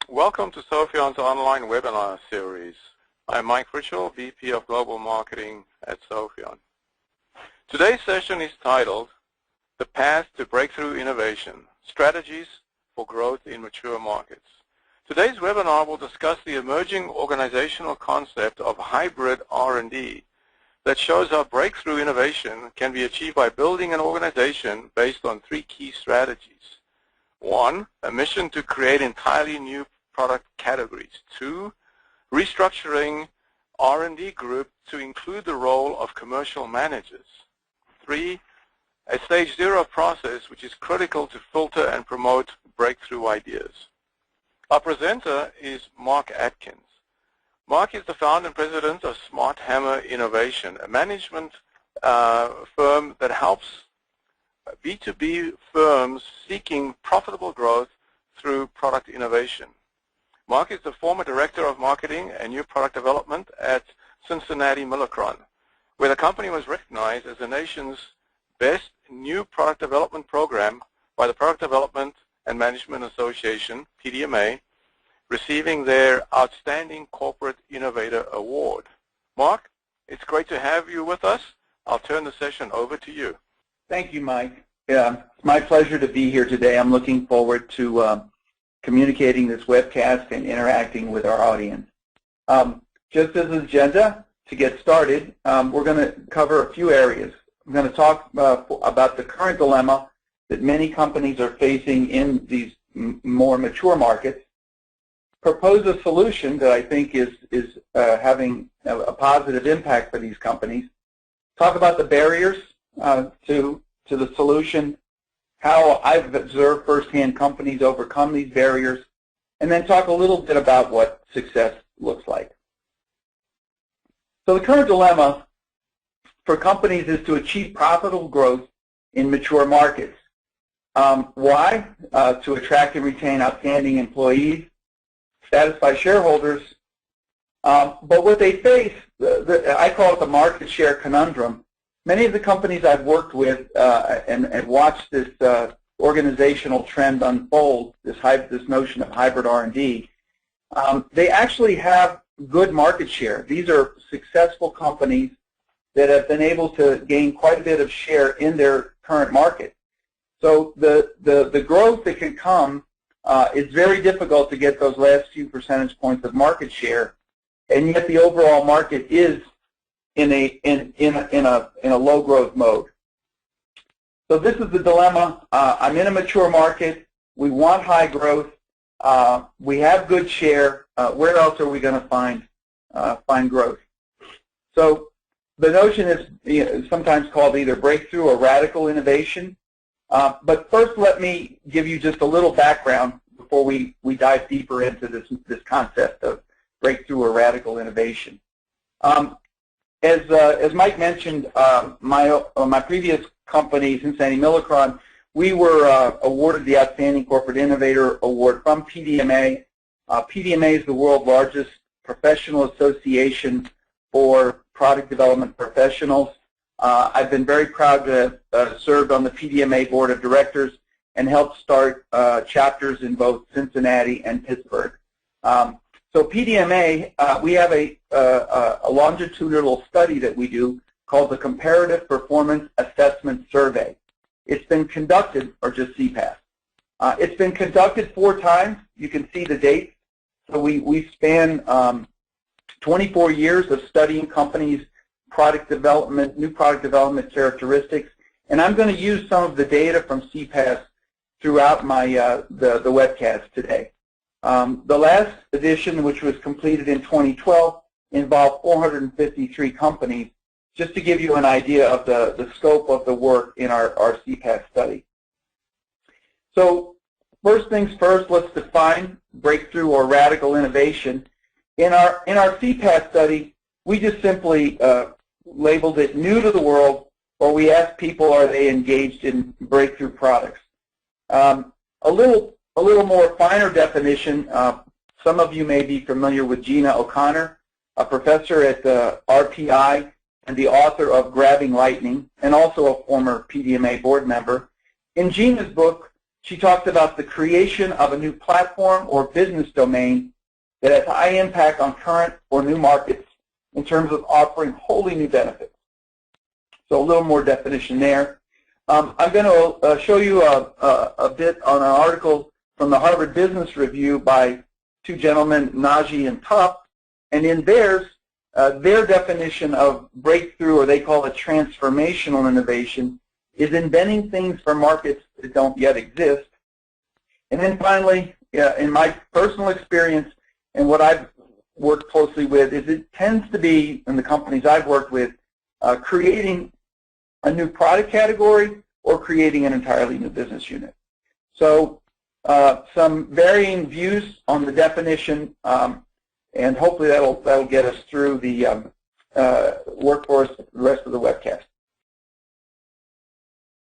Welcome to Sofion's online webinar series. I'm Mike Ritchell, VP of Global Marketing at Sofion. Today's session is titled, The Path to Breakthrough Innovation, Strategies for Growth in Mature Markets. Today's webinar will discuss the emerging organizational concept of hybrid R&D that shows how breakthrough innovation can be achieved by building an organization based on three key strategies. 1, a mission to create entirely new product categories. 2, restructuring R&D group to include the role of commercial managers. 3, a stage 0 process which is critical to filter and promote breakthrough ideas. Our presenter is Mark Atkins. Mark is the founder and president of Smart Hammer Innovation, a management firm that helps B2B firms seeking profitable growth through product innovation. Mark is the former Director of Marketing and New Product Development at Cincinnati Millicron, where the company was recognized as the nation's best new product development program by the Product Development and Management Association, PDMA, receiving their Outstanding Corporate Innovator Award. Mark, it's great to have you with us. I'll turn the session over to you. Thank you, Mike. It's my pleasure to be here today. I'm looking forward to communicating this webcast and interacting with our audience. Just as an agenda, to get started, we're going to cover a few areas. I'm going to talk about the current dilemma that many companies are facing in these more mature markets, propose a solution that I think is having a positive impact for these companies, talk about the barriers to the solution, how I've observed firsthand companies overcome these barriers, and then talk a little bit about what success looks like. So the current dilemma for companies is to achieve profitable growth in mature markets. Why? To attract and retain outstanding employees, satisfy shareholders, but what they face, I call it the market share conundrum. Many of the companies I've worked with and watched this organizational trend unfold, this notion of hybrid R&D, they actually have good market share. These are successful companies that have been able to gain quite a bit of share in their current market. So the growth that can come is very difficult to get those last few percentage points of market share, and yet the overall market is in a low growth mode. So this is the dilemma. I'm in a mature market. We want high growth. We have good share. Where else are we going to find growth? So the notion is sometimes called either breakthrough or radical innovation. But first, let me give you just a little background before we dive deeper into this concept of breakthrough or radical innovation. As Mike mentioned, my previous company, Cincinnati Millicron, we were awarded the Outstanding Corporate Innovator Award from PDMA. PDMA is the world's largest professional association for product development professionals. I've been very proud to have served on the PDMA Board of Directors and helped start chapters in both Cincinnati and Pittsburgh. So PDMA, we have a longitudinal study that we do called the Comparative Performance Assessment Survey. It's been conducted, or just CPAS. It's been conducted 4 times. You can see the dates. So we span 24 years of studying companies' product development, new product development characteristics, and I'm going to use some of the data from CPAS throughout my the webcast today. The last edition, which was completed in 2012, involved 453 companies, just to give you an idea of the scope of the work in our CPAS study. So first things first, let's define breakthrough or radical innovation. In our CPAS study, we just simply labeled it new to the world, or we asked people, are they engaged in breakthrough products? A little more finer definition, some of you may be familiar with Gina O'Connor, a professor at the RPI and the author of Grabbing Lightning, and also a former PDMA board member. In Gina's book, she talked about the creation of a new platform or business domain that has high impact on current or new markets in terms of offering wholly new benefits. So a little more definition there. I'm going to show you a bit on an article from the Harvard Business Review by two gentlemen, Naji and Tuff, and in theirs, their definition of breakthrough, or they call it transformational innovation, is inventing things for markets that don't yet exist. And then finally, in my personal experience and what I've worked closely with, is it tends to be, in the companies I've worked with, creating a new product category or creating an entirely new business unit. So some varying views on the definition, and hopefully that'll get us through the workforce, the rest of the webcast.